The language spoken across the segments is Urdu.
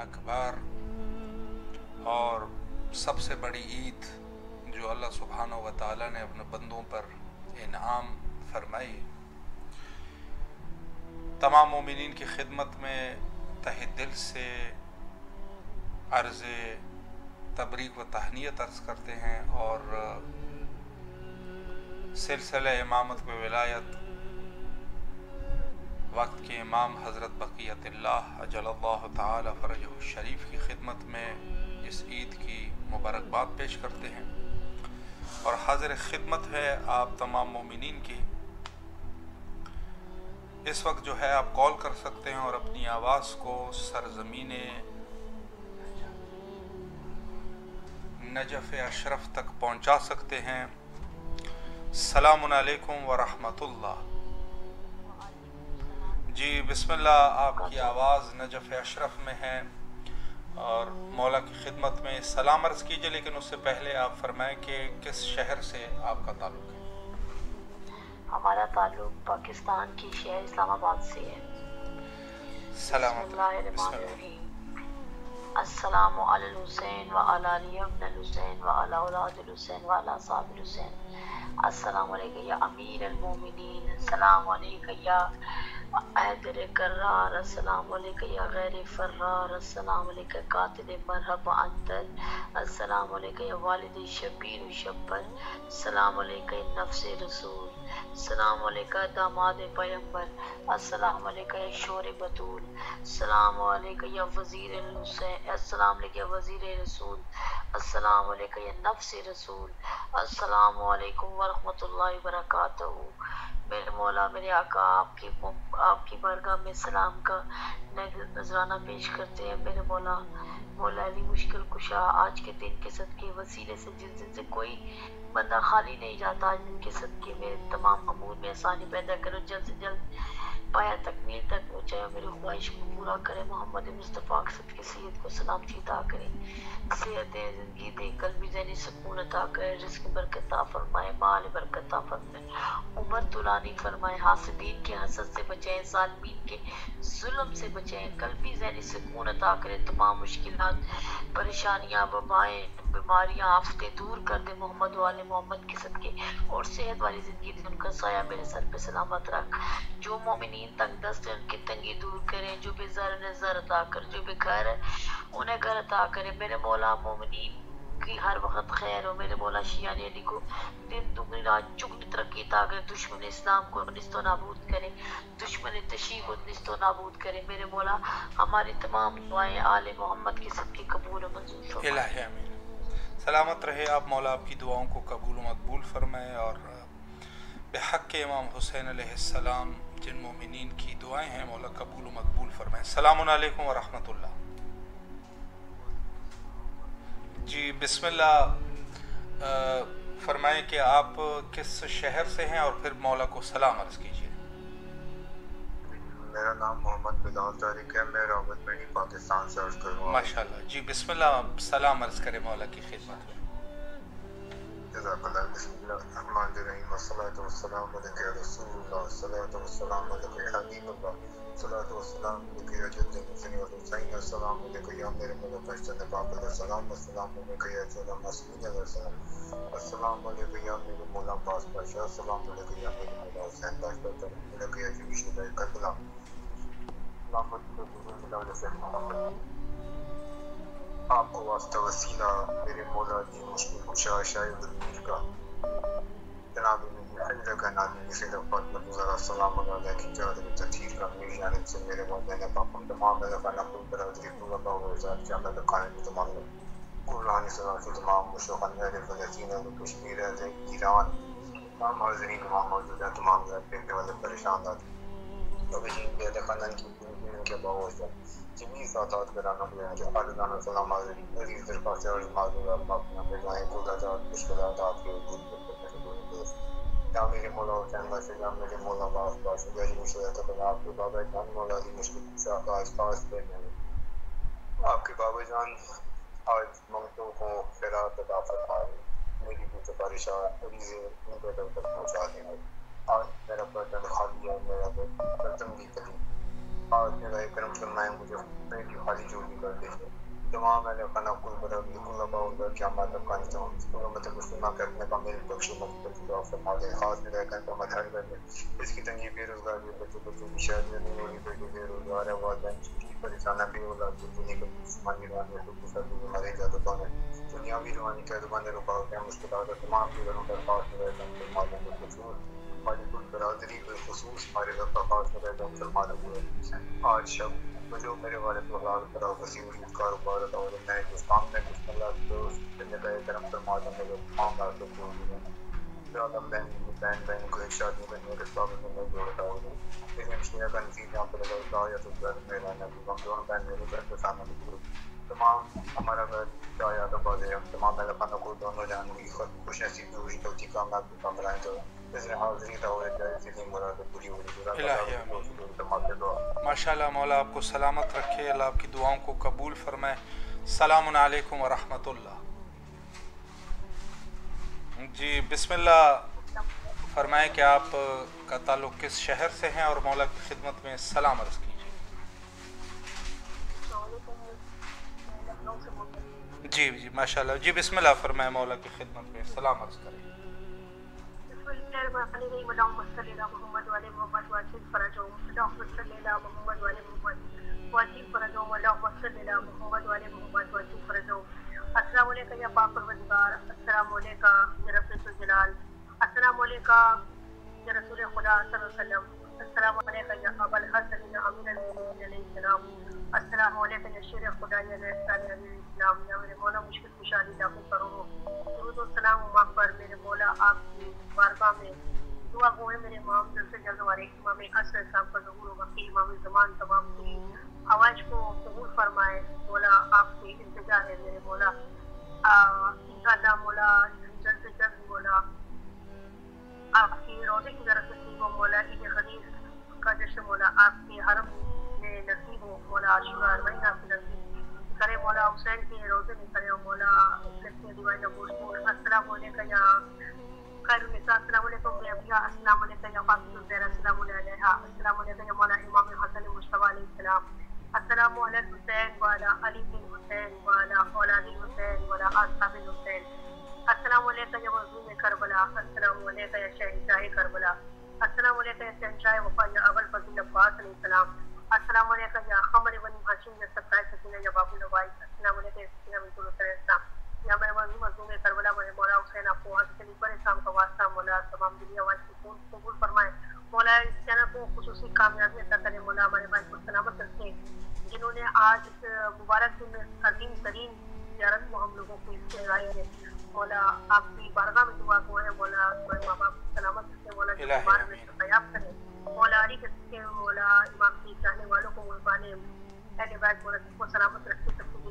اکبر اور سب سے بڑی عید جو اللہ سبحانہ و تعالی نے اپنے بندوں پر انعام فرمائی، تمام مومنین کی خدمت میں تہ دل سے عرض تبریک و تہنیت عرض کرتے ہیں، اور سلسلہ امامت و ولایت وقت کے امام حضرت بقیت اللہ اجل اللہ تعالی فرجہ الشریف کی خدمت میں اس عید کی مبارکباد پیش کرتے ہیں، اور حاضر خدمت ہے آپ تمام مومنین کی۔ اس وقت جو ہے آپ کال کر سکتے ہیں اور اپنی آواز کو سرزمین نجف اشرف تک پہنچا سکتے ہیں۔ السلام علیکم ورحمۃ اللہ۔ جی بسم اللہ، آپ کی آواز نجف اشرف میں ہے اور مولا کی خدمت میں سلام عرض کیجئے، لیکن اس سے پہلے آپ فرمائیں کہ کس شہر سے آپ کا تعلق ہے؟ ہمارا تعلق پاکستان کی شہر اسلام آباد سے ہے۔ سلامت بسم اللہ الرحمن الرحیم۔ السلام علی الحسین و علی علی ابن الحسین و علی اولاد الحسین و علی اصحاب الحسین۔ السلام علیکم یا امیر المومنین، السلام علیکم یا حیدر کرار، السلام علیکم یا غیر فرار، السلام علیکم قاتل مرحبا انتر، السلام علیکم یا والد شبیر و شبر، السلام علیکم نفس رسول، السلام علیکم داماد پیغمبر، السلام علیکم یا شور بطول، السلام علیکم یا وزیر الحسین، السلام علیکم یا وزیر رسول، السلام علیکم یا نفس رسول، السلام علیکم ورحمۃ اللہ وبرکاتہ۔ میرے مولا میرے آقا آپ کی بارگاہ میں سلام کا نذرانہ پیش کرتے ہیں۔ میرے مولا علی مشکل کشا، آج کے دن کے صدقے وسیلے سے جس دن سے کوئی بندہ خالی نہیں جاتا، آج دن کے صدقے میرے تمام امور میں آسانی پیدا کرو، جلد سے جلد پایا تکمیل تک پہنچائے، میری خواہش کو پورا کرے، محمد مصطفیٰ کے صدقے صحت کو سلامتی عطا کرے، صحت زندگی دے، قلبی ذہنی سکون عطا کرے، رزق برکت عطا فرمائے، مال برکت عطا فرمائے، عمر طولانی فرمائے، حاسدین کے حسد سے بچائے، ظالمین کے ظلم سے بچائے، قلبی ذہنی سکون عطا کرے، تمام مشکلات پریشانیاں وبائیں بیماریاں آفتیں دور کر دے محمد والے محمد کے صدقے، اور صحت والی زندگی دے، ان کا سایہ میرے سر پہ سلامت رکھ، جو مومنین تنگ دست ہیں ان کی تنگی دور کریں، جو بے زر انہیں زر عطا کر، جو بے گھر ہے انہیں گھر عطا کرے، میرے مولا مومنین کی ہر وقت خیر ہو، میرے مولا شیعہ علی کو دن دگنی رات چگنی ترقی عطا کرے، دشمن اسلام کو نست و نابود کرے، دشمن تشیع کو نست و نابود کرے، میرے مولا ہماری تمام دعائیں آل محمد کے صدقے قبول و منظور فرمائے۔ الہی آمین۔ سلامت رہے آپ، مولا آپ کی دعاؤں کو قبول و مقبول فرمائے، اور بحق امام حسین علیہ السلام جن مومنین کی دعائیں ہیں مولا قبول و مقبول فرمائے۔ السلام علیکم ورحمۃ اللہ۔ جی بسم اللہ، فرمائیں کہ آپ کس شہر سے ہیں اور پھر مولا کو سلام عرض کیجیے۔ میرا نام محمد بلال طارق ہے، میں راولپنڈی پاکستان سے عرض کروں گا۔ ماشاءاللہ، جی بسم اللہ، سلام عرض کریں مولا کی خدمت میں۔ جزاک اللہ۔ بسم اللہ الرحمن الرحیم، والصلاۃ والسلام علیک یا رسول اللہ، والصلاۃ والسلام علیک یا حبیب اللہ، والصلاۃ والسلام علیک یا جد الحسن والحسین، السلام علیک یا میرے مولا فرشتہ پاک علیہ السلام، السلام علیک یا جد المسلمین علیہ السلام، السلام علیک یا میرے مولا عباس بادشاہ، السلام علیک یا میرے مولا حسین بادشاہ، السلام علیک یا جمیع شہداء کربلا، السلام علیکم آپ کو واسطہ وسیلہ میرے مولا دی مشکل کشا شاہد الدین کا جناب حضرت کا نادی سید فاطمہ زہرا السلام علیہ کی جادر تطہیر کا میری جانب سے میرے والدین پاک تمام ملکانہ خود برادری کو اللہ و رضا کے عمل قائم تمام قرآن صلاح کے تمام مشرقین اہل فلسطین اور کشمیر اہل ایران تمام حاضرین وہاں موجودہ تمام دیکھنے والے پریشان ابھی کے اہل خاندان کی ان کے باوجود جمیع ساتھ کرانا ہوئے ہیں جو عالمان السلام علیہ عزیز درخواست اور معذورات معافیاں بجائیں گزارات مشکلات آپ کے وجود کو کرنے سے کوئی دوست یا میرے مولا حسین باشد یا میرے مولا عباس باشد یا مشکلات اپنے آپ کے بابا جان مولا علی مشکل شاہ کا خاص پہ میں آپ کے بابا جان آج منگتوں کو خیرات عطا فرمائے، میری بھی سفارشات عزیزیں ان کو تک پہنچا دیں۔ آج میرا برتن خالی ہے، میرا برتن بھی خالی، آج میرا کرم فرمائے مجھے میری خالی جوڑی کر دیجیے۔ تمام اہل خانہ کل برادری کل ابا کیا مات افغانی تمام حکومت مسلمہ کے اپنے کا میل بخش و مختلف دعا فرما دیں۔ خاص میں رہ کر تو مدھر کر دیں اس کی تنگی بے روزگاری بچوں کی شاید نہیں ہو رہی، بیٹے بے روزگار ہے، والدین کی پریشانہ بے اولاد کی دنیا کو جسمانی روانی ہے، تو سب بیماری اجازتوں نے دنیاوی روانی کے زبان رکاوٹیں مشکلات اور تمام کی گھروں پر خاص میں رہ کر مسلمانوں کو خصوص ہماری کل برادری بالخصوص ہمارے گھر پر خاص میں رہ کر مسلمانوں کو آج شب جو میرے والد کو حلال کرا وسیع کاروبار اور میں جس کام میں کچھ اللہ دوست نگاہ کرم فرما دیں میرے معاملات کو پور دیں زیادہ بہن کو ایک شادی کرنے کے ساتھ میں نہیں جوڑتا ہوگا لیکن مشکلہ کا نتیجہ یہاں پر لگا یا تو گھر میں رہنا بھی ہم دونوں بہن میرے گھر کے سامنے تمام ہمارا گھر چاہے تو بازے ہم تمام اہل خانہ کو دونوں جان کی خوش نصیبی ہوئی ہوتی کامیاب بھی کام رائیں تو اس نے حاضری دعوے جائے سیدھی مراد پوری ہوئی ماشاءاللہ، مولا آپ کو سلامت رکھے، اللہ آپ کی دعاؤں کو قبول فرمائے۔ السلام علیکم ورحمۃ اللہ۔ جی بسم اللہ، فرمائیں کہ آپ کا تعلق کس شہر سے ہیں اور مولا کی خدمت میں سلام عرض کیجیے۔ جی جی ماشاءاللہ، جی بسم اللہ، فرمائیں مولا کی خدمت میں سلام عرض کریں۔ السلام علیکم یا پاک پروردگار، السلام علیکم یا رب الجلال، السلام علیکم یا رسول خدا صلی اللہ علیہ وسلم، السلام علیکم یا ابا الحسن یا امیر المؤمنین علیہ السلام، السلام علیکم یا شیر خدا یا رسول علیہ السلام، یا میرے مولا مشکل کشا لاکھوں کروڑوں درود و سلام وہاں پر میرے مولا آپ کی بارگاہ میں دعا گو ہے میرے امام جلد سے جلد والے امام عصر صاحب کا ظہور و وقی امام زمان تمام کی حوائج کو قبول فرمائے۔ مولا آپ سے التجا ہے میرے مولا، انشاءاللہ مولا جلد سے جلد مولا آپ کی روزے کی طرف نصیب ہو، مولا عید غدیر کا جشن مولا آپ کے حرم میں نصیب ہو، مولا عاشورہ مہینہ آپ نصیب کرے، مولا حسین کے روزے میں کرے، مولا دیوانہ گوشت۔ السلام علیکم یا خیر النساء، السلام علیکم یا ابیا، السلام علیکم یا فاطمہ الزہرا، السلام علیکم، السلام علیکم یا مولا امام حسن مجتبی علیہ السلام، السلام علی الحسین وعلی علی بن حسین وعلی اولاد الحسین وعلی اصحاب الحسین، السلام علیکم یا مظلوم کربلا، السلام علیکم یا شہنشاہ کربلا، السلام علیکم یا شہنشاہ وفا یا ابو الفضل عباس علیہ السلام، السلام علیکم یا قمر بنی ہاشم یا سقائے سکینہ یا بابو نوائی، السلام علیکم یا سکینہ بنت السلام، یا میرے مظلوم کربلا میرے مولا حسین آپ کو حضرت علی پر اسلام کا واسطہ مولا تمام دنیا والے کو قبول فرمائے، مولا اس چینل کو خصوصی کامیابی عطا کرے، مولا ہمارے بھائی کو سلامت رکھے جنہوں نے آج اس مبارک دن میں عظیم ترین زیارت کو ہم لوگوں کو اس سے آئی ہے، مولا آپ کی بارگاہ میں دعا کو ہے، مولا ہمارے ماں باپ کو سلامت رکھے، مولا جو ہمارے میں قیاب کرے، مولا علی کے مولا امام کی چاہنے والوں کو قربان اہل بیت کو سلامت رکھے، سب کو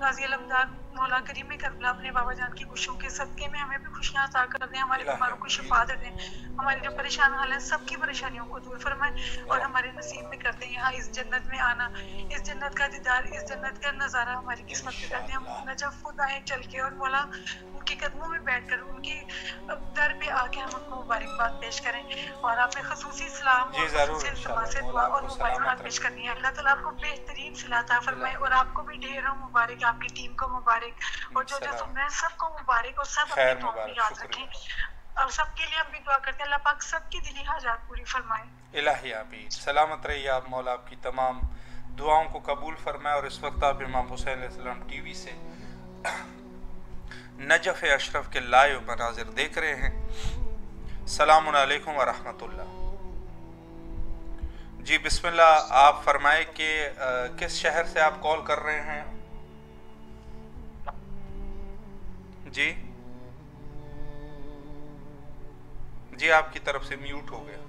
غازی علمدار مولا کریم کربلا اپنے بابا جان کی خوشیوں کے صدقے میں ہمیں بھی خوشیاں عطا کر دیں، ہمارے بیماروں کو شفا دے دیں، ہماری جو پریشان حال ہے سب کی پریشانیوں کو دور فرمائیں اور ہمارے نصیب میں کر دیں یہاں اس جنت میں آنا، اس جنت کا دیدار، اس جنت کا نظارہ ہماری قسمت میں کر دیں۔ ہم نجف خود آئیں چل کے اور مولا ان کے قدموں میں بیٹھ کر ان کی در پہ آ کے ہم ان کو مبارکباد پیش کریں اور آپ نے خصوصی سلام اور خصوصی التماس سے دعا اور مبارکباد پیش کرنی ہے۔ اللہ تعالیٰ آپ کو بہترین صلہ عطا فرمائے اور آپ کو بھی ڈھیروں مبارک، آپ کی ٹیم کو مبارک اور جو جو سن رہے ہیں سب کو مبارک اور سب اپنے دعاؤں میں یاد رکھیں اور سب کے لیے ہم بھی دعا کرتے ہیں اللہ پاک سب کی دلی حاجات پوری فرمائے۔ الہی آمین۔ سلامت رہیے آپ، مولا آپ کی تمام دعاؤں کو قبول فرمائے۔ اور اس وقت آپ امام حسین علیہ السلام ٹی وی سے نجف اشرف کے لائیو مناظر دیکھ رہے ہیں۔ السلام علیکم ورحمۃ اللہ۔ جی بسم اللہ، آپ فرمائے کہ کس شہر سے آپ کال کر رہے ہیں؟ جی جی آپ کی طرف سے میوٹ ہو گیا۔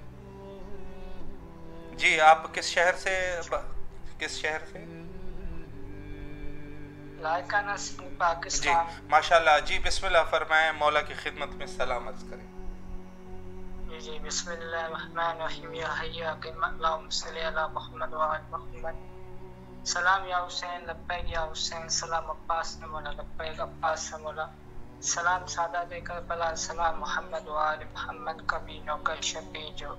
جی آپ کس شہر سے پاکستان؟ جی ماشاءاللہ۔ جی بسم اللہ فرمائیں، مولا کی خدمت میں سلام عرض کریں۔ جی بسم اللہ الرحمن الرحیم۔ یا حی یا قیوم اللہم صلی علی محمد وعلی محمد۔ سلام یا حسین لبیک یا حسین، سلام عباس نے مولا لبیک عباس نے مولا، سلام سادات کربلا، سلام محمد وعلی محمد کبینوں کا شفیع جو۔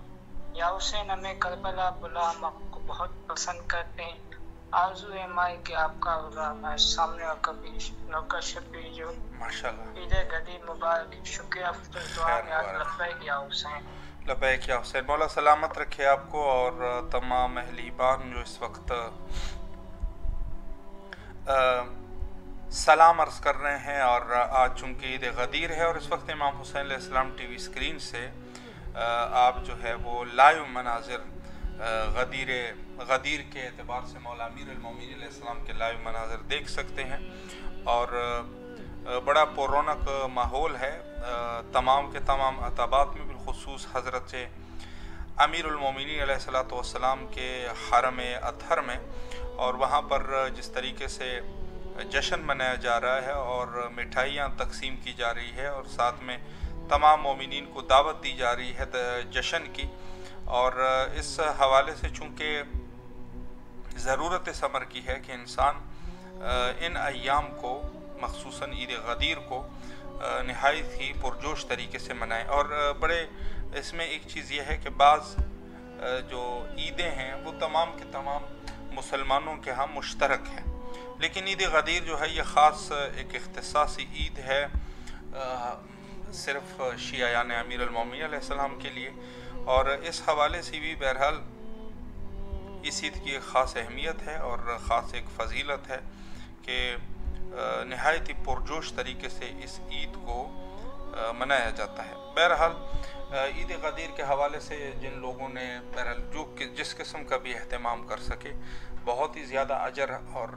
یا حسین ہمیں کربلا بلا ہم آپ کو بہت پسند کرتے ہیں، آرزو ہے ہماری کہ آپ کا روزہ ہمارے سامنے اور کبھی نوکر شفیع جو۔ ماشاءاللہ۔ عید غدیر مبارک، شکریہ دعا میں آج لبیک یا حسین۔ لبیک یا حسین۔ مولا سلامت رکھے آپ کو اور تمام اہل ایمان جو اس وقت سلام عرض کر رہے ہیں۔ اور آج چونکہ عید غدیر ہے اور اس وقت امام حسین علیہ السلام ٹی وی اسکرین سے آپ جو ہے وہ لائیو مناظر غدیر کے اعتبار سے مولا امیر المومنین علیہ السلام کے لائیو مناظر دیکھ سکتے ہیں اور بڑا پر رونق ماحول ہے۔ تمام کے تمام عتابات میں بالخصوص حضرت امیر المومنین علیہ السلام کے حرم اطہر میں، اور وہاں پر جس طریقے سے جشن منایا جا رہا ہے اور مٹھائیاں تقسیم کی جا رہی ہے اور ساتھ میں تمام مومنین کو دعوت دی جا رہی ہے جشن کی، اور اس حوالے سے چونکہ ضرورت ثمر کی ہے کہ انسان ان ایام کو مخصوصاً عید غدیر کو نہایت ہی پرجوش طریقے سے منائیں۔ اور بڑے اس میں ایک چیز یہ ہے کہ بعض جو عیدیں ہیں وہ تمام کے تمام مسلمانوں کے ہاں مشترک ہیں، لیکن عید غدیر جو ہے یہ خاص ایک اختصاصی عید ہے صرف شیعیان امیر المومنین علیہ السلام کے لیے، اور اس حوالے سے بھی بہرحال اس عید کی ایک خاص اہمیت ہے اور خاص ایک فضیلت ہے کہ نہایت ہی پرجوش طریقے سے اس عید کو منایا جاتا ہے۔ بہرحال عید غدیر کے حوالے سے جن لوگوں نے بہرحال جس قسم کا بھی اہتمام کر سکے، بہت ہی زیادہ اجر اور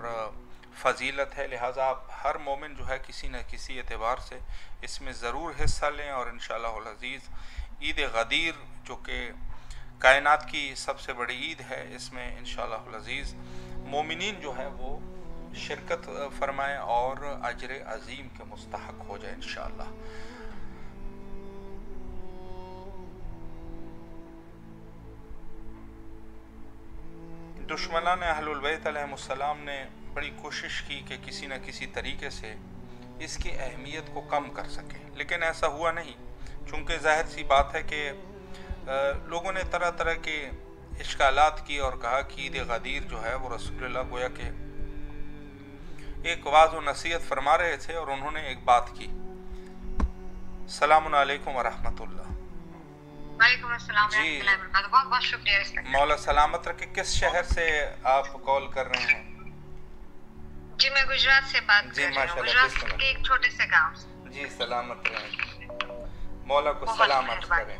فضیلت ہے، لہٰذا آپ ہر مومن جو ہے کسی نہ کسی اعتبار سے اس میں ضرور حصہ لیں، اور انشاءاللہ العزیز عید غدیر جو کہ کائنات کی سب سے بڑی عید ہے، اس میں انشاءاللہ العزیز مومنین جو ہے وہ شرکت فرمائیں اور اجر عظیم کے مستحق ہو جائے انشاءاللہ۔ دشمنان اہل البیت علیہم السلام نے بڑی کوشش کی کہ کسی نہ کسی طریقے سے اس کی اہمیت کو کم کر سکے، لیکن ایسا ہوا نہیں، چونکہ ظاہر سی بات ہے کہ لوگوں نے طرح طرح کے اشکالات کی اور کہا کہ عید غدیر جو ہے وہ رسول اللہ گویا کہ ایک واعظ و نصیحت فرما رہے تھے اور انہوں نے ایک بات کی۔ السلام علیکم ورحمۃ اللہ۔ وعلیکم السلام جی ورحمۃ اللہ وبرکاتہ۔ بہت بہت شکریہ۔ مولا سلامت رکھے، کس شہر سے آپ کال کر رہے ہیں؟ جی میں گجرات سے بات کر رہی ہوں، گجرات کے ایک چھوٹے سے گاؤں سے۔ جی سلامت رہیں، مولا کو سلامت کریں۔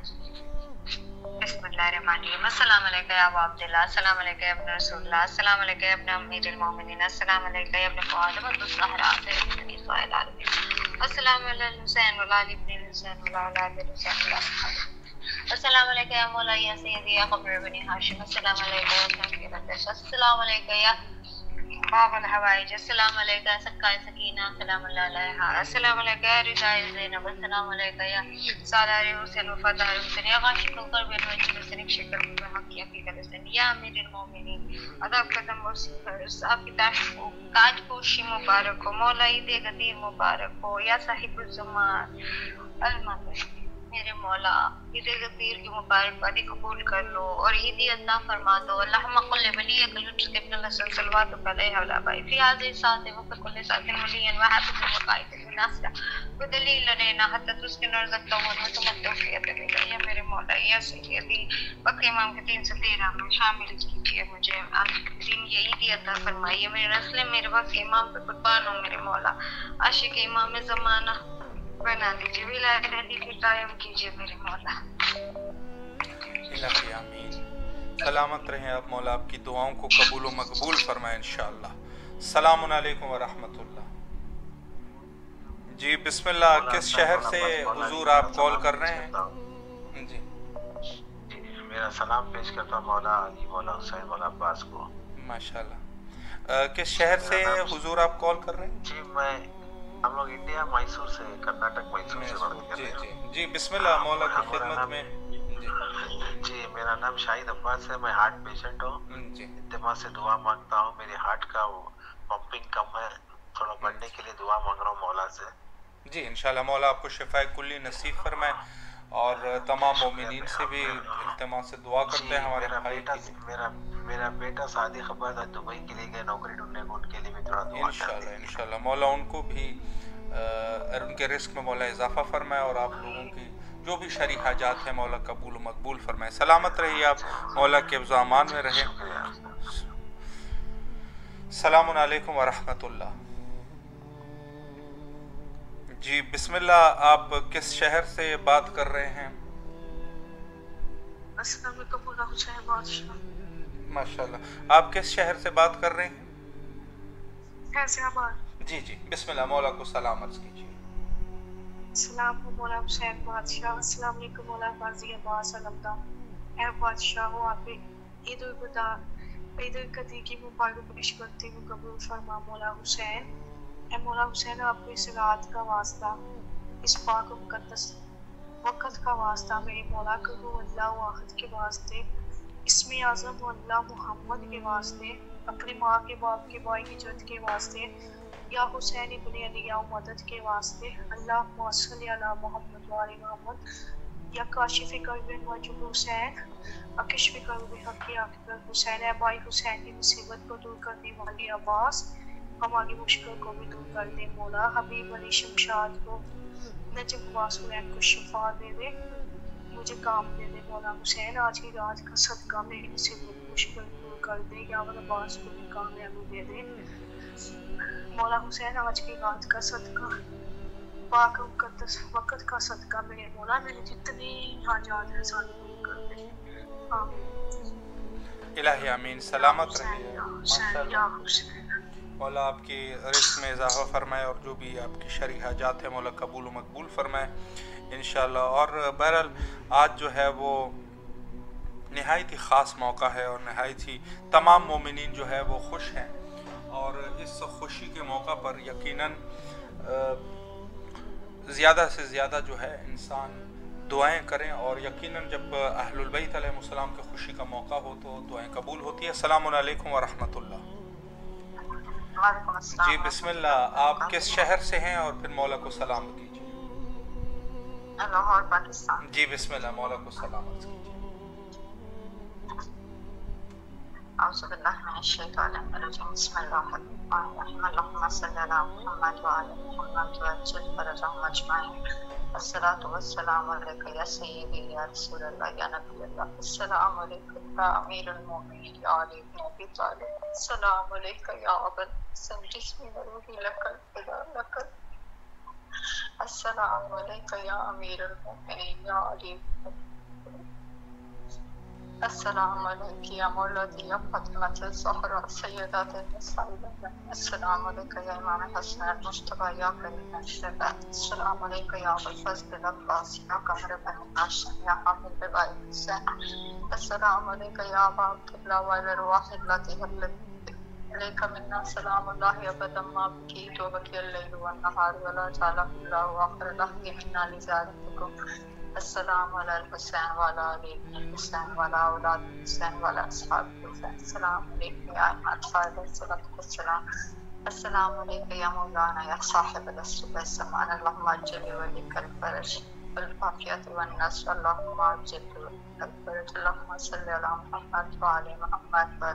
بسم اللہ الرحمن الرحیم۔ السلام علیکم یا ابا عبداللہ، السلام علیکم یا ابن رسول اللہ، السلام علیکم یا ابن امیر المومنین، السلام علیکم یا ابن فاطمہ الزہرا سیدۃ النساء العالمین، السلام علی الحسین وعلی ابن الحسین وعلی آل الحسین، السلام علیکم یا مولا یا سیدی یا قبر بنی ہاشم، السلام علیکم یا سیدی، السلام علیکم یا باب الحوائج السلام علیکہ سکائے سکینہ سلام اللہ علیہ السلام علیکہ رضائے زینب السلام علیکہ یا سالار حسین وفادار حسین یا غاشق القرب الوجد حسین شکر حق حقیقت حسین یا امیر المومنین ادب قدم برس آپ کی تاج پوشی مبارک ہو، مولا عید غدیر مبارک ہو، یا صاحب الزمان المدد میرے مولا عید غدیر کی مبارکبادی قبول کر لو اور عیدی عطا فرما دو۔ اللہم قل ولیک لطف ابن الحسن صلواتک علیہ وعلی آبائہ فی هذه الساعة وفق كل ساعة وليا وحافظ وقائد ناصرا ودلیل لنا حتی تسکن ارزقتا وتمتع فی ادلیل یا میرے مولا یا سیدی بکر امام کے 313 میں شامل کیجیے مجھے آج دن یہ عیدی عطا فرمائیے، میرے نسل میرے وقت امام پہ قربان ہو میرے مولا، عاشق امام زمانہ بنا دیجیے، ولایت علی کی قائم کیجیے میرے مولا۔ الہی آمین۔ سلامت رہیں آپ مولا، آپ کی دعاؤں کو قبول و مقبول فرمائے انشاءاللہ۔ السلام علیکم ورحمۃ اللہ۔ جی بسم اللہ، کس شہر سے حضور آپ کال کر رہے ہیں؟ جی میرا سلام پیش کرتا ہوں مولا علی مولا حسین مولا عباس کو۔ ماشاءاللہ، کس شہر سے حضور آپ کال کر رہے ہیں؟ جی میں ہم لوگ انڈیا میسور سے کرناٹک میسور سے بات کر رہے ہیں۔ جی بسم اللہ، مولا کی خدمت میں۔ جی میرا نام شاہد عباس ہے، میں ہارٹ پیشنٹ ہوں، اجتماع سے دعا مانگتا ہوں، میرے ہارٹ کا وہ پمپنگ کم ہے، تھوڑا بڑھنے کے لیے دعا مانگ رہا ہوں مولا سے۔ جی انشاءاللہ مولا آپ کو شفاء کلی نصیب فرمائے، اور تمام مومنین سے بھی التماس سے دعا کرتے ہیں ہمارے بھائی کے لیے۔ میرا بیٹا صادق عباس دبئی کے لیے گئے نوکری ڈھونڈنے کو، ان کے لیے بھی تھوڑا دعا انشاءاللہ انشاءاللہ مولا ان کو بھی ان کے رزق میں مولا اضافہ فرمائے، اور آپ لوگوں کی جو بھی شرعی حاجات ہیں مولا قبول و مقبول فرمائے۔ سلامت رہیے آپ، مولا کے حفظ و امان میں رہیں۔ السلام علیکم ورحمۃ اللہ۔ جی بسم اللہ، آپ کس شہر سے بات کر رہے ہیں؟ السلام علیکم مولا حسین بادشاہ۔ ماشاءاللہ، آپ کس شہر سے بات کر رہے ہیں؟ فیض آباد۔ جی جی بسم اللہ، مولا کو سلام عرض کیجیے۔ السلام مولا حسین بادشاہ، السلام علیکم مولا قاضی عباس علمدار۔ اے بادشاہ ہو، آپ عید القدیر کی مبارک پیش کرتے ہوئے قبول فرما مولا حسین۔ اے مولا حسین، آپ کو اس رات کا واسطہ، اس پاک و مقدس وقت کا واسطہ میرے مولا کرو اللہ واحد کے واسطے، اسم اعظم و اللہ محمد کے واسطے، اپنی ماں کے باپ کے بھائی کی جد کے واسطے، یا حسین ابن علی مدد کے واسطے، اللہ صلی علی محمد و علی محمد، یا کاشف کرب وجہ حسین، اکشف کرب حق اکبر حسین۔ اے بھائی حسین کی مصیبت کو دور کرنے والی عباس، ہماری مشکل کو بھی دور کر دے مولا۔ حبیب علی شمشاد کو، نجم واسلین کو شفا دے دے، مجھے کام دے دے مولا حسین۔ آج کی رات کا صدقہ میری مصیبت مشکل دور کر دے، یا عباس کو بھی کامیابی دے دے مولا حسین۔ آج کی رات کا صدقہ، پاک مقدس وقت کا صدقہ میرے مولا، میرے جتنی حاجات ہیں سارے دور کر دے۔ آمین الہی آمین۔ سلامت رہیے یا حسین۔ مولا آپ کی رزق میں اضافہ فرمائے، اور جو بھی آپ کی شرعی حاجات ہیں مولا قبول و مقبول فرمائے انشاءاللہ۔ اور بہرحال آج جو ہے وہ نہایت ہی خاص موقع ہے، اور نہایت ہی تمام مومنین جو ہے وہ خوش ہیں، اور اس خوشی کے موقع پر یقیناً زیادہ سے زیادہ جو ہے انسان دعائیں کریں، اور یقیناً جب اہل البیت علیہ السلام کی خوشی کا موقع ہو تو دعائیں قبول ہوتی ہے۔ السلام علیکم ورحمۃ اللہ۔ وعلیکم السلام۔ جی بسم اللہ، آپ کس شہر سے ہیں اور پھر مولا کو سلام کیجیے۔ لاہور پاکستان۔ جی بسم اللہ، مولا کو سلام عرض کیجیے۔ اعوذ باللہ من الشیطان الرجیم، بسم اللہ الرحمن الرحیم، اللہم صلی علی محمد وعلی محمد وعجل فرجهم اجمعین، الصلاۃ والسلام علیک یا سیدی یا رسول اللہ یا نبی اللہ، السلام علیکم یا امیر المومنین یا علی بن ابی طالب، السلام علیک یا ابا الحسن جسمی و روحی لک الفدا لک، السلام علیک یا امیر المومنین یا علی بن ابی طالب، السلام علیک یا مولدی یا فاطمۃ الزہرا سیدات النساء، السلام علیک یا امام حسن المجتبی یا کریم الشباب، السلام علیک یا ابو الفضل العباس یا قمر بن ہاشم یا حامل ببائی حسین، السلام علیک یا ابا عبداللہ وعلی الرواح التي حلت عليك منا سلام الله أبدا ما بكيت وبكي الليل والنهار ولا جعله الله آخر لحظة منا لزيارتكم. السلام على الحسين وعلى علي بن الحسين وعلى أولاد الحسين وعلى أصحاب الحسين. السلام عليكم يا إمام الخالد الصلاة والسلام. السلام عليك يا مولانا يا صاحب الأسر والسمان. اللهم أجل وليك الفرج والعافية والنصر. اللهم أجل وليك الفرج. اللهم صل على محمد وعلى محمد وعلى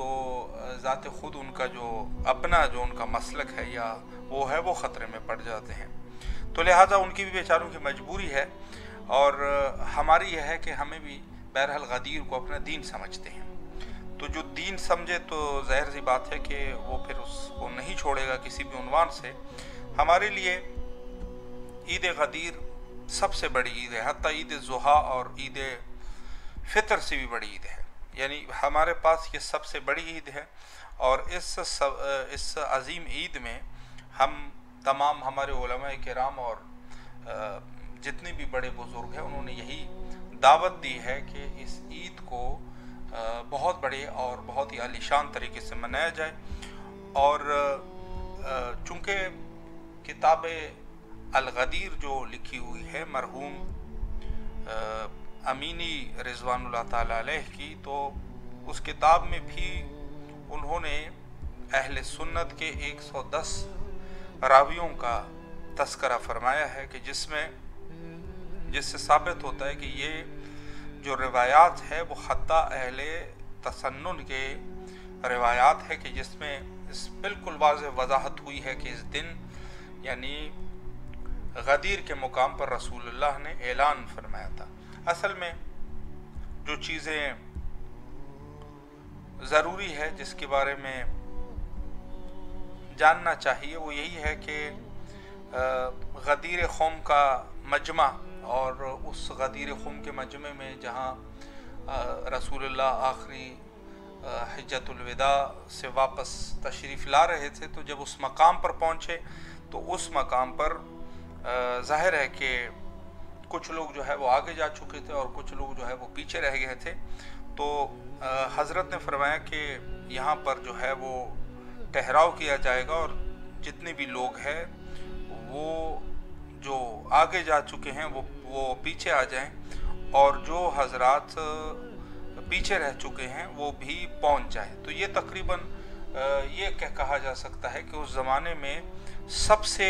تو ذات خود ان کا جو اپنا جو ان کا مسلک ہے یا وہ ہے وہ خطرے میں پڑ جاتے ہیں. تو لہٰذا ان کی بھی بیچاروں کی مجبوری ہے، اور ہماری یہ ہے کہ ہمیں بھی بہرحال غدیر کو اپنا دین سمجھتے ہیں. تو جو دین سمجھے تو ظاہر سی بات ہے کہ وہ پھر اس کو نہیں چھوڑے گا کسی بھی عنوان سے. ہمارے لیے عید غدیر سب سے بڑی عید ہے، حتیٰ عید ضحیٰ اور عید فطر سے بھی بڑی عید ہے. یعنی ہمارے پاس یہ سب سے بڑی عید ہے، اور اس عظیم عید میں ہم تمام ہمارے علماء کرام اور جتنے بھی بڑے بزرگ ہیں انہوں نے یہی دعوت دی ہے کہ اس عید کو بہت بڑے اور بہت ہی عالیشان طریقے سے منایا جائے. اور چونکہ کتاب الغدیر جو لکھی ہوئی ہے مرحوم امینی رضوان اللہ تعالیٰ علیہ کی، تو اس کتاب میں بھی انہوں نے اہل سنت کے 110 راویوں کا تذکرہ فرمایا ہے کہ جس سے ثابت ہوتا ہے کہ یہ جو روایات ہے وہ حتیٰ اہل تسنن کے روایات ہے، کہ جس میں اس بالکل واضح وضاحت ہوئی ہے کہ اس دن یعنی غدیر کے مقام پر رسول اللہ نے اعلان فرمایا تھا. اصل میں جو چیزیں ضروری ہے جس کے بارے میں جاننا چاہیے وہ یہی ہے کہ غدیر خم کا مجمع، اور اس غدیر خم کے مجمع میں جہاں رسول اللہ آخری حجت الوداع سے واپس تشریف لا رہے تھے، تو جب اس مقام پر پہنچے تو اس مقام پر ظاہر ہے کہ کچھ لوگ جو ہے وہ آگے جا چکے تھے اور کچھ لوگ جو ہے وہ پیچھے رہ گئے تھے. تو حضرت نے فرمایا کہ یہاں پر جو ہے وہ ٹھہراؤ کیا جائے گا، اور جتنے بھی لوگ ہیں وہ جو آگے جا چکے ہیں وہ پیچھے آ جائیں، اور جو حضرات پیچھے رہ چکے ہیں وہ بھی پہنچ جائیں. تو یہ تقریباً یہ کہا جا سکتا ہے کہ اس زمانے میں سب سے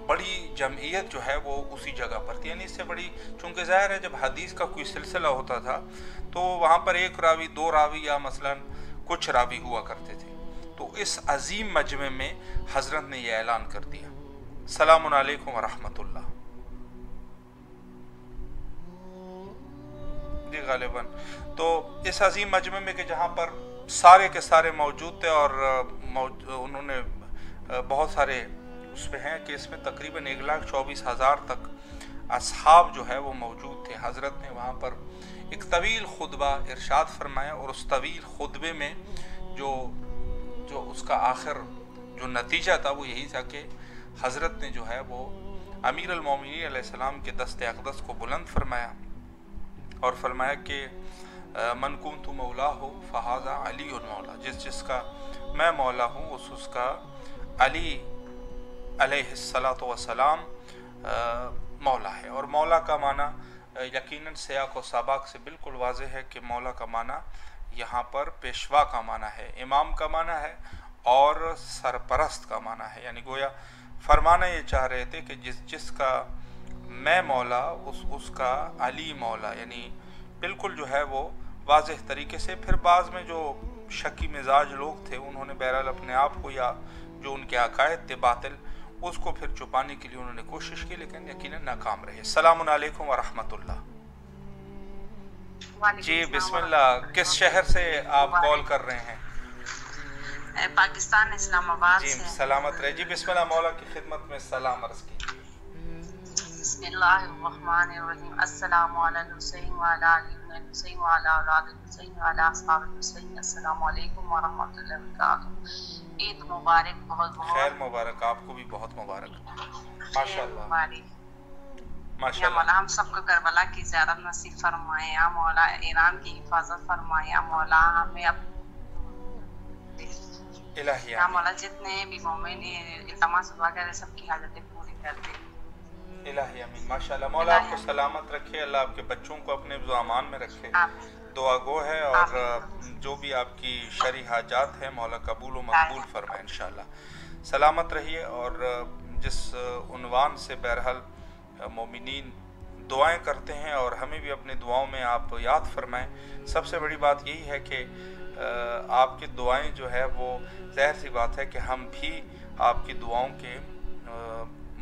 بڑی جمعیت جو ہے وہ اسی جگہ پر تھی. یعنی اس سے بڑی، چونکہ ظاہر ہے جب حدیث کا کوئی سلسلہ ہوتا تھا تو وہاں پر ایک راوی، دو راوی یا مثلاً کچھ راوی ہوا کرتے تھے. تو اس عظیم مجمع میں حضرت نے یہ اعلان کر دیا. السلام علیکم ورحمۃ اللہ. جی غالباً تو اس عظیم مجمع میں کہ جہاں پر سارے کے سارے موجود تھے، اور انہوں نے بہت سارے اس پہ ہیں کہ اس میں تقریباً 1,24,000 تک اصحاب جو ہے وہ موجود تھے. حضرت نے وہاں پر ایک طویل خطبہ ارشاد فرمایا، اور اس طویل خطبے میں جو اس کا آخر جو نتیجہ تھا وہ یہی تھا کہ حضرت نے جو ہے وہ امیر المومنین علیہ السلام کے دست اقدس کو بلند فرمایا، اور فرمایا کہ من کنت مولا ہو فہذا علی مولا، جس کا میں مولا ہوں اس کا علی علیہ الصلاۃ والسلام مولا ہے. اور مولا کا معنی یقیناً سیاق و سباق سے بالکل واضح ہے کہ مولا کا معنی یہاں پر پیشوا کا معنی ہے، امام کا معنی ہے، اور سرپرست کا معنی ہے. یعنی گویا فرمانا یہ چاہ رہے تھے کہ جس کا میں مولا اس کا علی مولا، یعنی بالکل جو ہے وہ واضح طریقے سے. پھر بعض میں جو شکی مزاج لوگ تھے انہوں نے بہرحال اپنے آپ کو یا جو ان کے عقائد تھے باطل اس کو پھر چھپانے کے لیے انہوں نے کوشش کی، لیکن یقیناً ناکام رہے. السلام علیکم ورحمۃ اللہ. جی بسم اللہ، کس شہر سے آپ کال کر رہے ہیں؟ پاکستان اسلام آباد جی سے. سلامت رہے. جی بسم اللہ، مولا کی خدمت میں سلام عرض کیجیے. بسم اللہ الرحمن الرحیم. السلام علی الحسین وعلی آل الحسین وعلی اولاد الحسین وعلی اصحاب الحسین. السلام علیکم ورحمۃ اللہ وبرکاتہ. عید مبارک. بہت خیر مبارک، آپ کو بھی بہت مبارک. ماشاء اللہ ماشاء یا اللہ. مولا ہم سب کو کربلا کی زیارت نصیب فرمائے. یا مولا ایران کی حفاظت فرمائے. یا مولا ہمیں الہی یا مولا جتنے بھی مومن التماس وغیرہ سب کی حاجتیں پوری کر دے. الہی امین. ماشاءاللہ مولا آپ کو سلامت رکھے، اللہ آپ کے بچوں کو اپنے حفظ و امان میں رکھے. دعا گو ہے، اور جو بھی آپ کی شرعی حاجات ہیں مولا قبول و مقبول فرمائے انشاءاللہ. سلامت رہیے. اور جس عنوان سے بہرحال مومنین دعائیں کرتے ہیں اور ہمیں بھی اپنی دعاؤں میں آپ یاد فرمائیں۔ سب سے بڑی بات یہی ہے کہ آپ کی دعائیں جو ہے وہ ظاہر سی بات ہے کہ ہم بھی آپ کی دعاؤں کے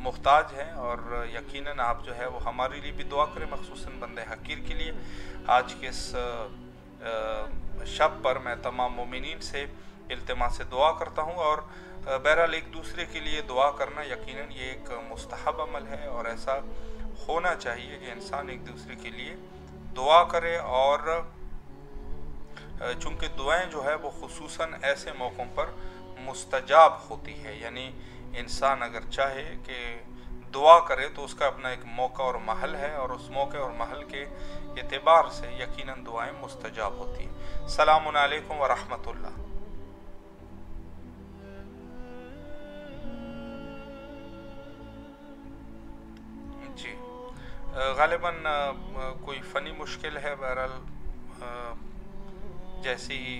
محتاج ہیں، اور یقیناً آپ جو ہے وہ ہمارے لیے بھی دعا کریں، مخصوصاً بندے حقیر کے لیے۔ آج کے اس شب پر میں تمام مومنین سے التماس سے دعا کرتا ہوں، اور بہرحال ایک دوسرے کے لیے دعا کرنا یقیناً یہ ایک مستحب عمل ہے، اور ایسا ہونا چاہیے کہ انسان ایک دوسرے کے لیے دعا کرے۔ اور چونکہ دعائیں جو ہے وہ خصوصاً ایسے موقعوں پر مستجاب ہوتی ہے، یعنی انسان اگر چاہے کہ دعا کرے تو اس کا اپنا ایک موقع اور محل ہے، اور اس موقع اور محل کے اعتبار سے یقیناً دعائیں مستجاب ہوتی ہیں۔ السلام علیکم ورحمۃ اللہ۔ جی غالباً کوئی فنی مشکل ہے، بہرحال جیسے ہی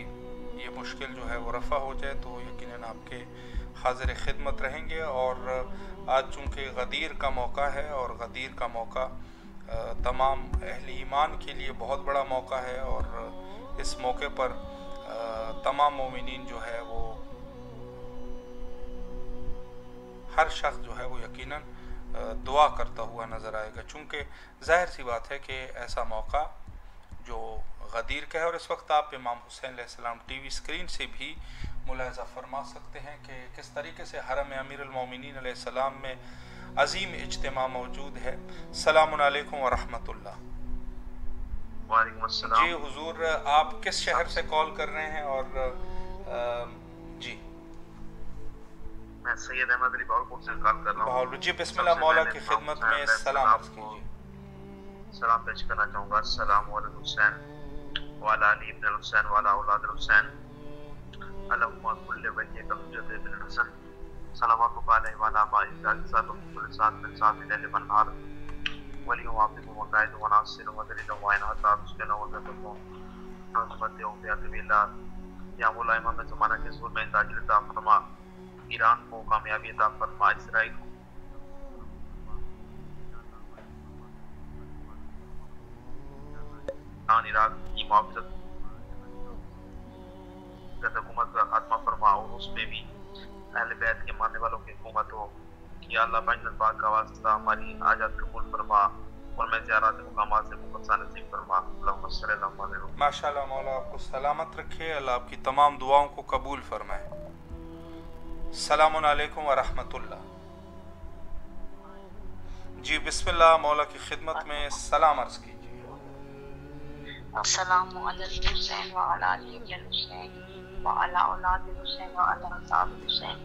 یہ مشکل جو ہے وہ رفع ہو جائے تو یقیناً آپ کے حاضر خدمت رہیں گے۔ اور آج چونکہ غدیر کا موقع ہے، اور غدیر کا موقع تمام اہل ایمان کے لیے بہت بڑا موقع ہے، اور اس موقع پر تمام مومنین جو ہے وہ ہر شخص جو ہے وہ یقیناً دعا کرتا ہوا نظر آئے گا، چونکہ ظاہر سی بات ہے کہ ایسا موقع جو غدیر کا ہے۔ اور اس وقت آپ امام حسین علیہ السلام ٹی وی اسکرین سے بھی ملاحظہ فرما سکتے ہیں کہ کس طریقے سے حرم امیر المومنین علیہ السلام میں عظیم اجتماع موجود ہے۔ السلام علیکم ورحمۃ اللہ۔ وعلیکم السلام۔ جی حضور، آپ کس شہر سے کال کر رہے ہیں؟ اور جی میں سید احمد علی بہاولپور سے کال کر رہا ہوں۔ بہاولپور، جی بسم اللہ، مولا کی خدمت میں سلام عرض کیجیے۔ سلام پیش کرنا چاہوں گا۔ السلام علیکم حسین وعلی علی ابن الحسین وعلی اولاد الحسین، اللہم کل ولیک حجت ابن الحسن، صلوات علیہ وعلی آبائہ ذات کل ساتھ من ساتھ لیل منہار، ولی وافق وقائد وناصر ودلیل وعین حتی مسکن وزدکم نظمت اوفیات باللہ۔ یا مولا امام زمانہ کے ظہور میں تاجر عطا فرما، ایران کو کامیابی عطا فرما، اسرائیل کو عراق کی محافظت حکومت کا خاتمہ فرما، اور اس میں بھی اہل بیت کے ماننے والوں کی حکومت ہو۔ یا اللہ بجن پاک کا واسطہ ہماری حاجات قبول فرما، اور میں زیارات مقامات سے مقدسہ نصیب فرما۔ اللہم صلی اللہ علیہ وسلم۔ ماشاءاللہ، مولا آپ کو سلامت رکھے، اللہ آپ کی تمام دعاؤں کو قبول فرمائے۔ السلام علیکم ورحمۃ اللہ۔ جی بسم اللہ، مولا کی خدمت میں سلام عرض کیجیے۔ السلام علی الحسین وعلی علی ابن الحسین وعلی اولاد الحسین وعلی اصحاب الحسین،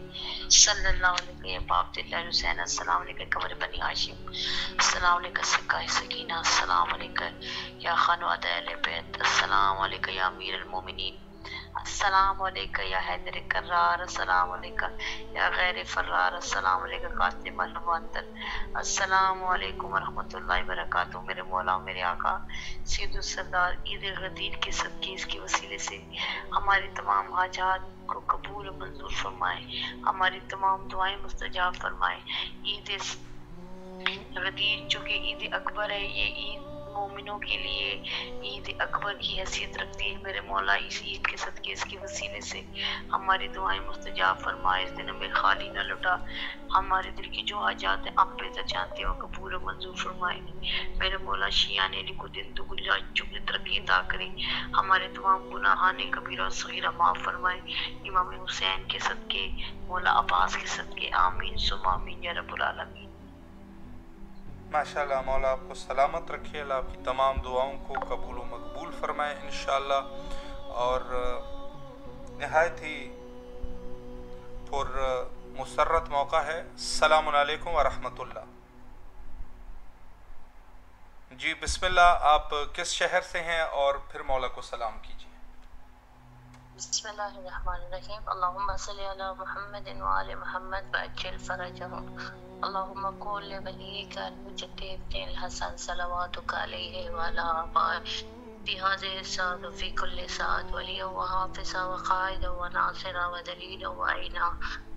صلی اللہ علیہ باب اللہ حسین، السلام علیکم قمر بنی ہاشم، السلام علیکم سکہ سکینہ، السلام علیکم یا خانواد اہل بیت، السلام علیکم یا امیر المومنین، السلام علیکم یا حیدر کرار، السلام علیکم یا غیر فرار، السلام علیکم قاسم المعطل، السلام علیکم ورحمۃ اللہ وبرکاتہ۔ میرے مولا میرے آقا سید السردار عید غدیر کے صدقے اس کے وسیلے سے ہماری تمام حاجات کو قبول و منظور فرمائے، ہماری تمام دعائیں مستجاب فرمائے۔ عید غدیر جو کہ عید اکبر ہے، یہ عید مومنوں کے لیے عید اکبر کی حیثیت رکھتی ہے۔ میرے مولا اس عید کے صدقے اس کے وسیلے سے ہماری دعائیں مستجاب فرمائے، اس دن ہمیں خالی نہ لٹا، ہمارے دل کی جو حاجات ہیں آپ بہتر جانتے ہو قبول و منظور فرمائے۔ میرے مولا شیعان علی کو دن دگنی رات چگنی ترقی عطا کرے، ہمارے تمام گناہان کبیرہ اور صغیرہ معاف فرمائے۔ امام حسین کے صدقے، مولا عباس کے صدقے، آمین ثم آمین یا رب العالمین۔ ماشاءاللہ، مولا آپ کو سلامت رکھے، اللہ آپ کی تمام دعاؤں کو قبول و مقبول فرمائے انشاءاللہ۔ اور نہایت ہی پر مسرت موقع ہے۔ السلام علیکم ورحمۃ اللہ۔ جی بسم اللہ، آپ کس شہر سے ہیں اور پھر مولا کو سلام کیجیے۔ بسم اللہ الرحمن الرحیم، اللہم صلی علی محمد وآل محمد وعجل فرجہم، اللہم قول لولیک الحجت ابن الحسن صلواتک علیہ وعلی آبائہ فی هذه الساعة وفی کل ساعة ولیا وحافظا وقائدا وناصرا ودلیلا وعینا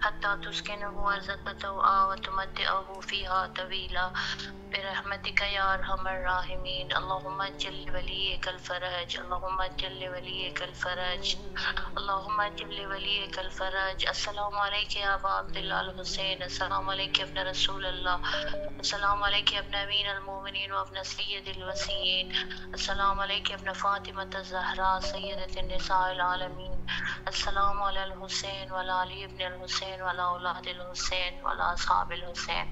حتى تسكنه أرضك وتمتعه فيها طويلا برحمتك يا أرحم الراحمين. اللهم اجعل لوليك الفرج، اللهم اجعل لوليك الفرج، اللهم اجعل لوليك الفرج. السلام عليك يا أبا عبد الله الحسين، السلام عليك يا ابن رسول الله، السلام عليك يا ابن أمين المؤمنين وابن سيد الوصيين، السلام عليك يا ابن فاطمة الزهراء سيدة النساء العالمين، السلام على الحسين وعلى علي بن الحسين وعلى أولاد الحسين وعلى أصحاب الحسين.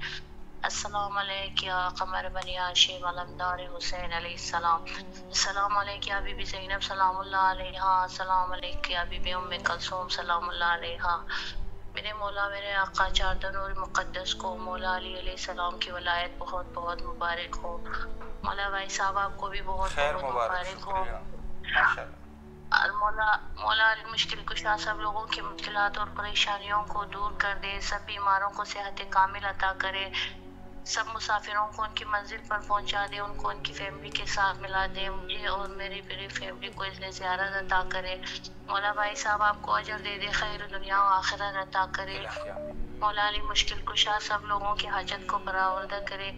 السلام عليك يا قمر بني هاشم علمدار حسين علیہ السلام. السلام عليك يا بی بی زینب سلام اللہ علیہا. السلام عليك يا بی بی ام کلثوم سلام اللہ علیہا. میرے مولا میرے آقا چار نور مقدس کو مولا علی علیہ السلام کی ولایت بہت بہت مبارک ہو. مولا بھائی صاحب آپ کو بھی بہت بہت مبارک ہو. مولا علی مشکل کشا سب لوگوں کی مشکلات اور پریشانیوں کو دور کر دے، سب بیماروں کو صحت کامل عطا کرے، سب مسافروں کو ان کی منزل پر پہنچا دے، ان کو ان کی فیملی کے ساتھ ملا دے، مجھے اور میری پوری فیملی کو اذن زیارت عطا کرے. مولا بھائی صاحب آپ کو اجر دے دے، خیر دنیا و آخرت عطا کرے. مولا علی مشکل کشا سب لوگوں کی حاجت کو برآوردہ کرے.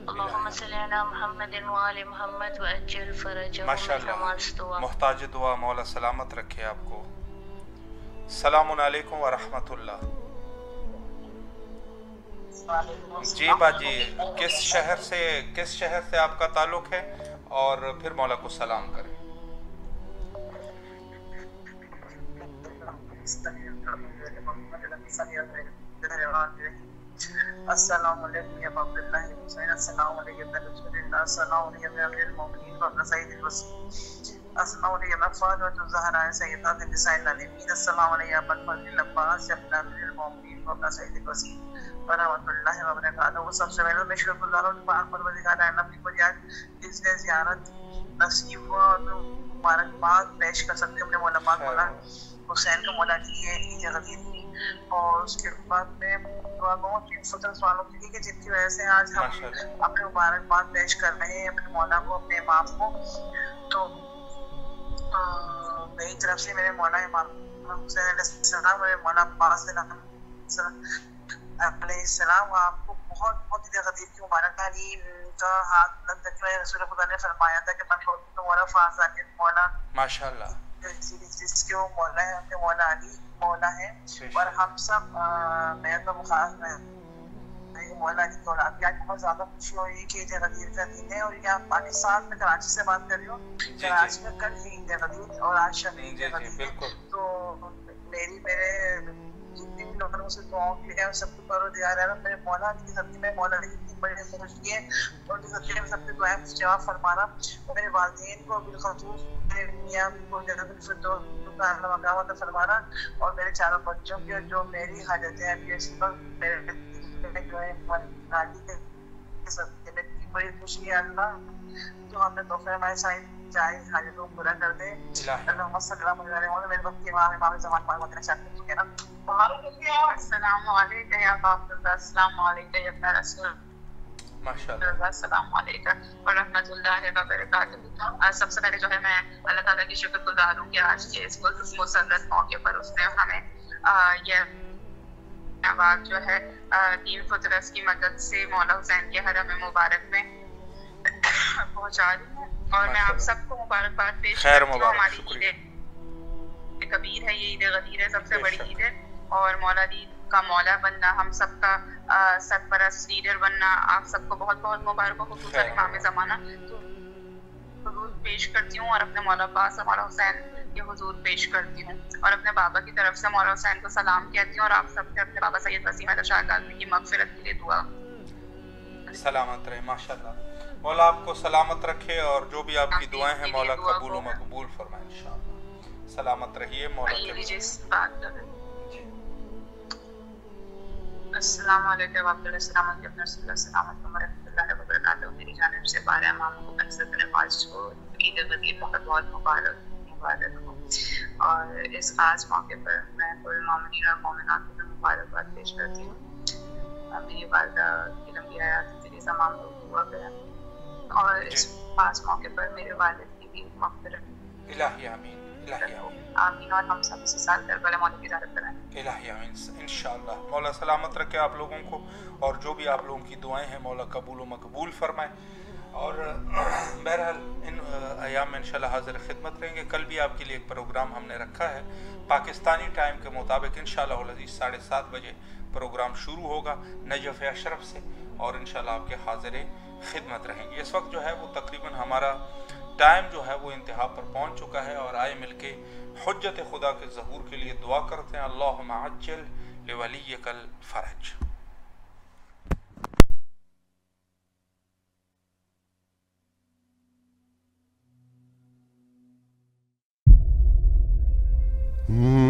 اللہم صلی علی محمد وآل محمد وعجل فرجہم. ماشاءاللہ محتاج دعا مولا سلامت رکھے آپ کو. السلام علیکم ورحمۃ اللہ. جی باجی کس شہر سے آپ کا تعلق ہے اور پھر مولا کو سلام کریں. السلام علیکم یا عبد اللہ حسین، السلام علیکم یا رسول اللہ، السلام علیکم یا امیر المومنین و ابن سید الوصیین، السلام علیکم یا فاطمۃ الزہراء سیدۃ النساء العالمین، السلام علیکم یا ابا الفضل العباس یا ابن امیر المومنین و ابن سید الوصیین ورحمۃ اللہ وبرکاتہ. وہ سب سے پہلے میں شکر گزار ہوں پاک پروردگار عالم کی بجائے اس نے زیارت نصیب ہوا اور مبارکباد پیش کر سکتے اپنے مولا پاک مولا حسین کو مولا کی عید غدیر کی. اور اس کے بعد میں دعا گوں کہ فطرت والوں کی کہ جن کی وجہ سے آج ہم اپنے مبارکباد پیش کر رہے ہیں اپنے مولا کو، اپنے امام کو. تو میری طرف سے میرے مولا امام حسین علیہ السلام، میرے مولا عباس علیہ السلام آپ کو بہت بہت عید غدیر کی مبارک. علی کا ہاتھ بلند رکھے، رسول خدا نے فرمایا تھا کہ من مولا فاز علی مولا، ماشاءاللہ جس کے وہ مولا ہے، ان کے مولا علی مولا ہے. اور ہم سب میں تو خاص میں مولا علی کی اولاد کی آج بہت زیادہ خوشی ہوئی کہ عید غدیر کا دن ہے. اور یہاں پاکستان میں کراچی سے بات کر رہی ہوں، کراچی میں کل ہی عید غدیر اور آج شب عید غدیر. تو میرے جتنے بھی لوگوں نے مجھ سے دعاؤں کی ہے سب کو پروردگار ہے میرے مولا علی کی صدقے میں، مولا علی کی بڑی خوشی ہے اور ان کے صدقے میں سب کی دعائیں جواب فرمانا. میرے والدین کو بالخصوص میرے میاں کو جنت الفردوس کا اعلیٰ مقام عطا فرمانا، اور میرے چاروں بچوں کی جو میری حاجتیں ابھی اس وقت میرے جو ہے علی کے صدقے میں بڑی خوشی ہے. اللہ جو ہم نے تحفے ہمارے سائن چاہے حاجتوں کو پورا کر دے. اللہم صلی اللہ علیہ وسلم. میرے وقت کے امام زمان پاک مدینہ شریف کے نا. السلام علیکم یا باب اللہ، السلام علیکم یا ابن رسول اللہ، السلام علیکم ورحمۃ اللہ وبرکاتہ. سب سے پہلے جو ہے میں اللہ تعالیٰ کی شکر گزار ہوں کہ آج کے اس مسرت موقع پر اس نے ہمیں یہ آواز جو ہے دین فطرت کی مدد سے مولا حسین کے حرم مبارک میں پہنچا رہی ہوں. اور میں آپ سب کو مبارکباد پیش کرتی ہوں. ہماری عید کبیر ہے، یہ عید غدیر ہے، سب سے بڑی عید ہے. اور مولا علی کا مولا بننا، ہم سب کا سرپرست لیڈر بننا آپ سب کو بہت بہت مبارک ہو، خصوصاً امام زمانہ. تو حضور پیش کرتی ہوں اور اپنے مولا پاس مولا حسین کے حضور پیش کرتی ہوں، اور اپنے بابا کی طرف سے مولا حسین کو سلام کہتی ہوں. اور آپ سب سے اپنے بابا سید وسیم احمد شاہ کاظمی کی مغفرت کے لیے دعا. سلامت رہے. ماشاءاللہ مولا آپ کو سلامت رکھے اور جو بھی آپ کی دعائیں ہیں مولا قبول و مقبول فرمائے انشاءاللہ. سلامت رہیے مولا کے. السلام علیکم عبد اللہ، السلام علیکم رسول اللہ، السلام علیکم ورحمۃ اللہ وبرکاتہ. میری جانب سے بارہ امام مقدس نواز کو عید غدیر بہت بہت مبارک ہو. اور اس خاص موقع پر میں کل مومنین اور مومنات کو مبارکباد پیش کرتی ہوں. میری والدہ کی لمبی حیات کے لیے تمام لوگ دعا کریں، اور اس خاص موقع پر میرے والد کی بھی مغفرت. الہی آمین آمین, اور ہم سب اسی سال کربلا مولا کی زیارت کرائیں. الہی آمین انشاءاللہ. مولا سلامت رکھے آپ لوگوں کو, اور جو بھی آپ لوگوں کی دعائیں ہیں مولا قبول و مقبول فرمائے. اور بہرحال ان ایام میں انشاءاللہ حاضر خدمت رہیں گے. کل بھی آپ کے لیے ایک پروگرام ہم نے رکھا ہے پاکستانی ٹائم کے مطابق انشاءاللہ العزیز 7:30 بجے پروگرام شروع ہوگا نجف اشرف سے, اور انشاءاللہ آپ کے حاضر خدمت رہیں گے. اس وقت جو ہے وہ تقریباً ہمارا ٹائم جو ہے وہ انتہا پر پہنچ چکا ہے, اور آئے مل کے حجت خدا کے ظہور کے لیے دعا کرتے ہیں. اللہم عجل لولیک الفرج. Mm-hmm.